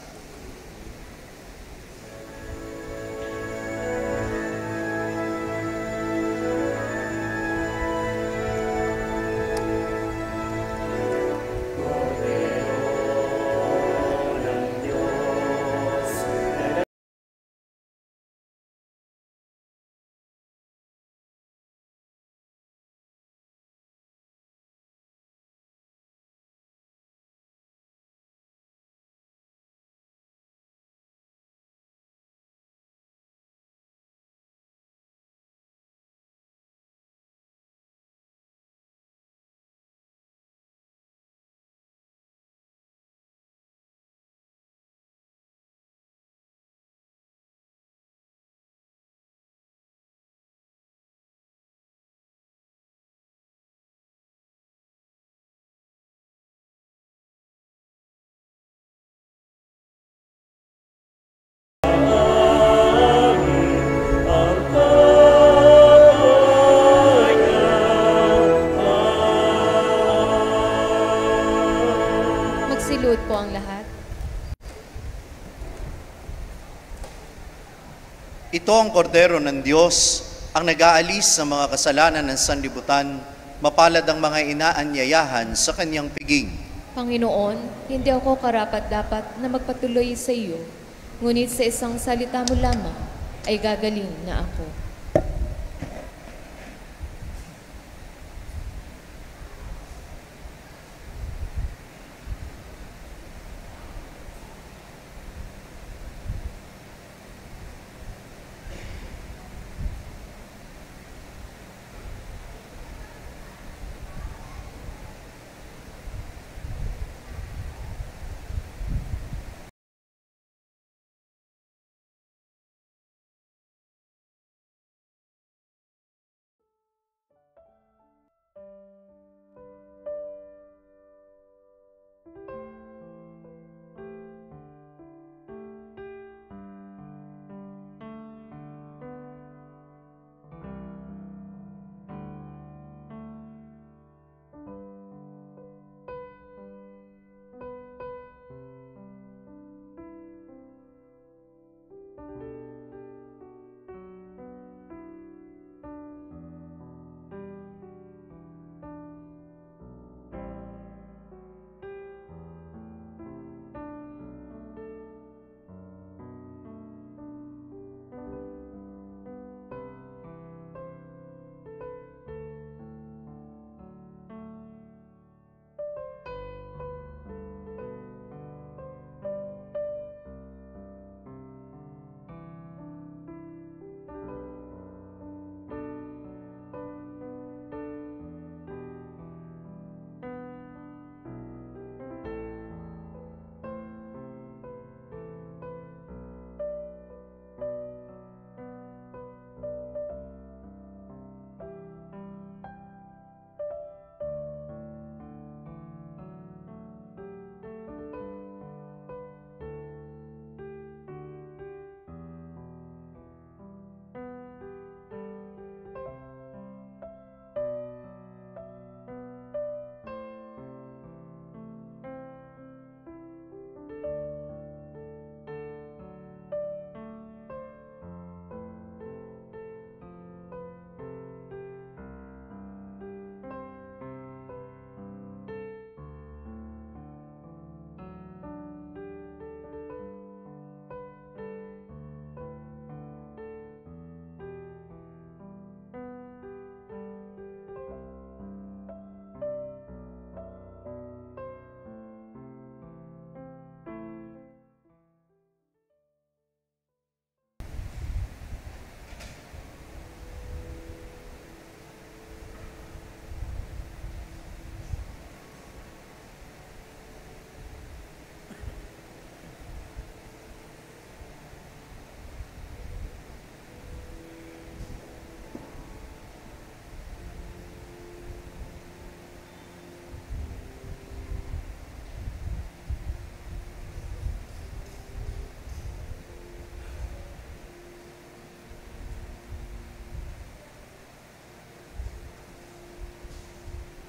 Magsilod po ang lahat. Ito ang kordero ng Diyos, ang nag-aalis sa mga kasalanan ng sanlibutan, mapalad ang mga inaanyayahan sa kanyang piging. Panginoon, hindi ako karapat-dapat na magpatuloy sa iyo, ngunit sa isang salita mo lamang ay gagaling na ako.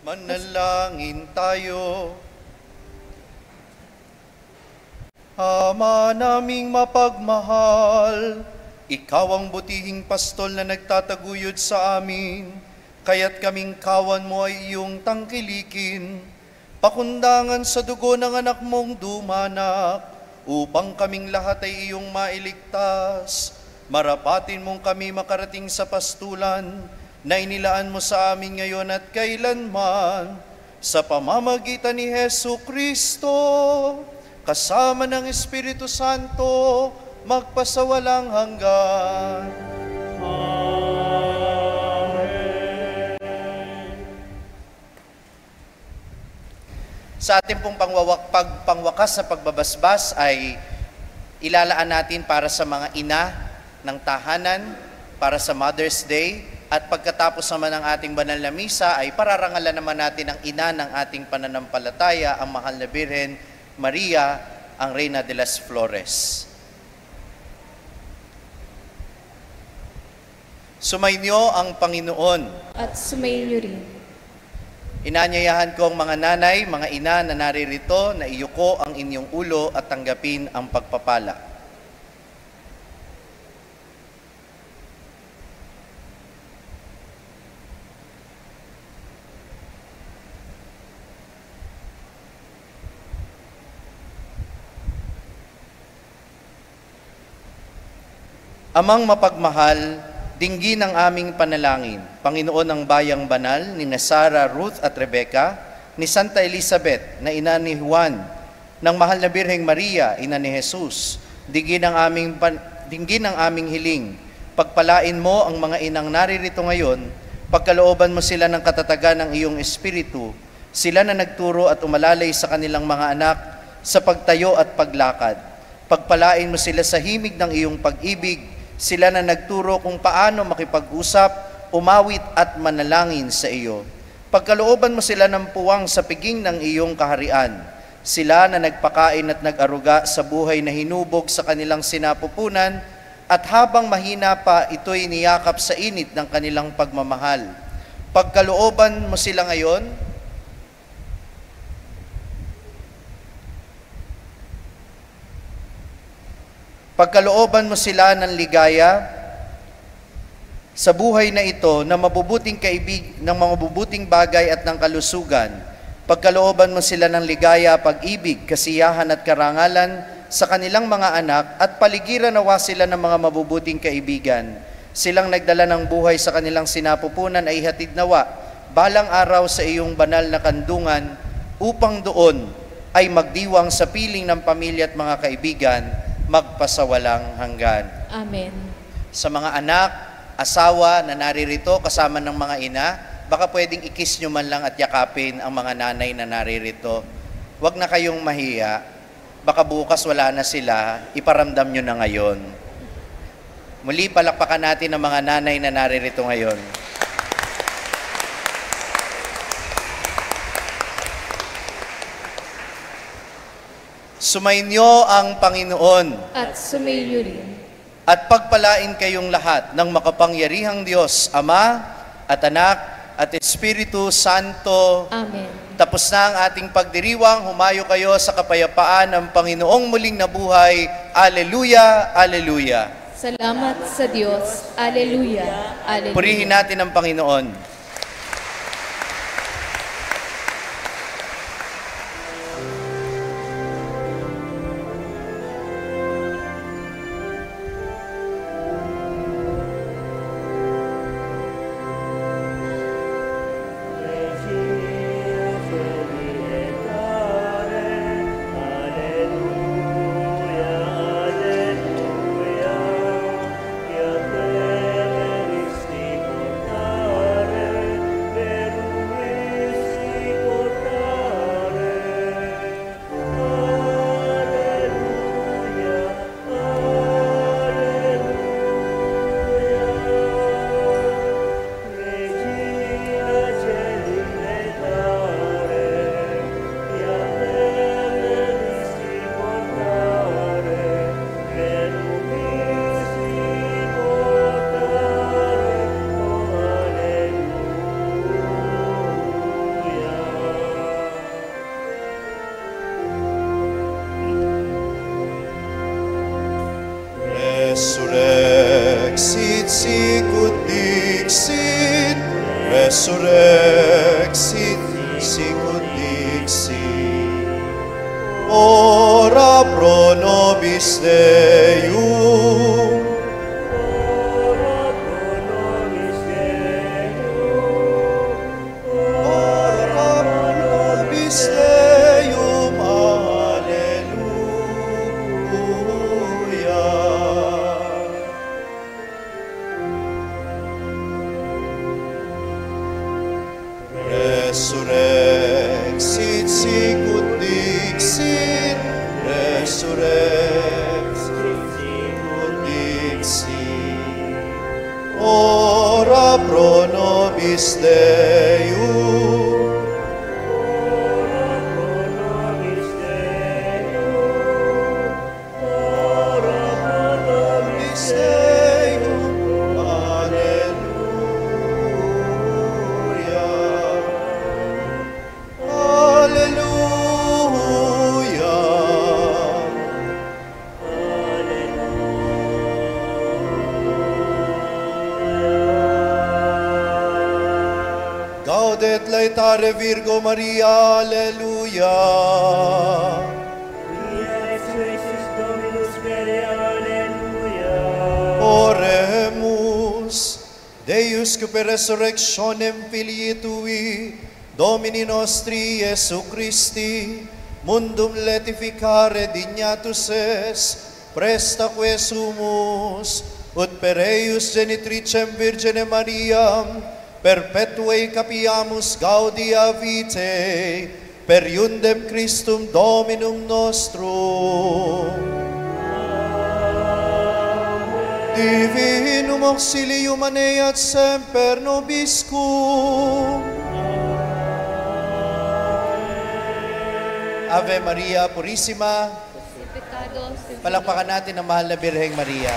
Manalangin tayo. Ama naming mapagmahal, ikaw ang butihing pastol na nagtataguyod sa amin, kaya't kaming kawan mo ay iyong tangkilikin, pakundangan sa dugo ng anak mong dumanak, upang kaming lahat ay iyong mailigtas. Marapatin mong kami makarating sa pastulan na inilaan mo sa amin ngayon at kailanman, sa pamamagitan ni Hesu Kristo, kasama ng Espiritu Santo, magpasawalang hanggan. Sa ating pong pangwakas sa pagbabasbas ay ilalaan natin para sa mga ina ng tahanan, para sa Mother's Day, at pagkatapos naman ng ating banal na misa ay pararangalan naman natin ang ina ng ating pananampalataya, ang Mahal na Birhen Maria, ang Reina de las Flores. Sumainyo ang Panginoon. At sumainyo rin. Inanyayahan ko ang mga nanay, mga ina na naririto na iyuko ang inyong ulo at tanggapin ang pagpapala. Amang mapagmahal, dinggin ang aming panalangin, Panginoon ng Bayang Banal, ni Sara, Ruth at Rebecca, ni Santa Elizabeth, na ina ni Juan, ng Mahal na Birheng Maria, ina ni Jesus. Dinggin ang aming hiling. Pagpalain mo ang mga inang naririto ngayon, pagkalooban mo sila ng katatagan ng iyong espiritu, sila na nagturo at umalalay sa kanilang mga anak sa pagtayo at paglakad. Pagpalain mo sila sa himig ng iyong pag-ibig, sila na nagturo kung paano makipag-usap, umawit at manalangin sa iyo. Pagkalooban mo sila ng puwang sa piging ng iyong kaharian, sila na nagpakain at nag-aruga sa buhay na hinubog sa kanilang sinapupunan, at habang mahina pa, ito'y niyakap sa init ng kanilang pagmamahal. Pagkalooban mo sila ngayon, pagkalooban mo sila ng ligaya sa buhay na ito na mabubuting ng mga mabubuting bagay at ng kalusugan. Pagkalooban mo sila ng ligaya, pag-ibig, kasiyahan at karangalan sa kanilang mga anak, at paligiran nawa sila ng mga mabubuting kaibigan. Silang nagdala ng buhay sa kanilang sinapupunan ay hatid nawa balang araw sa iyong banal na kandungan, upang doon ay magdiwang sa piling ng pamilya at mga kaibigan, magpasawalang hanggan. Amen. Sa mga anak, asawa na naririto kasama ng mga ina, baka pwedeng ikis nyo man lang at yakapin ang mga nanay na naririto. Huwag na kayong mahiya. Baka bukas wala na sila, iparamdam nyo na ngayon. Muli, palakpakan natin ang mga nanay na naririto ngayon. Sumainyo ang Panginoon. At sumainyo rin. At pagpalain kayong lahat ng makapangyarihang Diyos, Ama at Anak at Espiritu Santo. Amen. Tapos na ang ating pagdiriwang, humayo kayo sa kapayapaan ng Panginoong muling nabuhay. Alleluia, Alleluia. Salamat sa Diyos. Alleluia, Alleluia. Purihin natin ang Panginoon. resurrexit sicut dixit, ora pro nobis Deum, ora pro nobis Deum, alleluia. Resurrexit sicut dixit, resurrexit sicut dixit, ora pro nobis Deum, ora pro nobis Deum, ora pro nobis Deum, alleluia. Alleluia. Gaudet laetare Virgo Maria, alleluia. Oremus, Deus que per resurrectionem Filii Tui, Domini nostri Iesu Christi, mundum letificare dignatus es, prestaque sumus, ut per eius genitricem Virgine Mariam, perpetuae capiamus gaudia vitae, per iundem Christum Dominum nostrum. Divinum auxilium maneat semper nobiscum. Ave Maria Purissima, palakpakan natin ang mahal na Birheng Maria.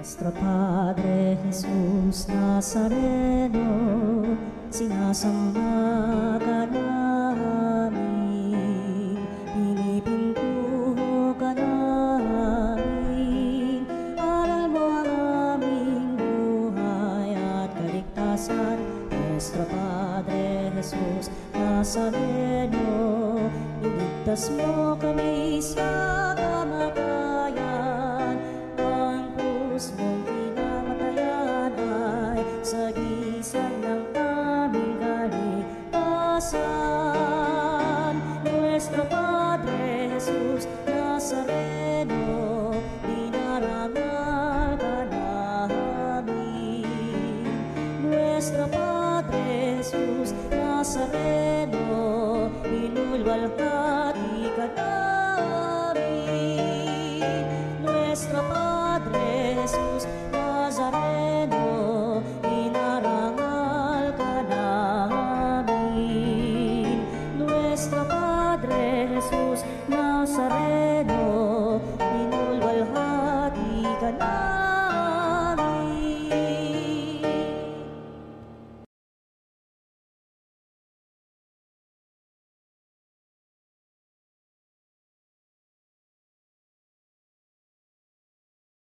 Nuestro Padre Jesús Nazareno, sinasamba ka namin, pinipintuho ka namin, aral mo ang aming buhay at kaligtasan. Nuestro Padre Jesús Nazareno, iligtas mo kami sa kamatayan, ang krus mong pinamatayan ay sagisag ng aming kaligtasan. Nuestro Padre Jesus Nazareno, dinarangal ka namin. Nuestro Padre Jesus Nazareno, inulwalhati ka namin. Nuestro Padre Jesus Nazareno, dinarangal Padre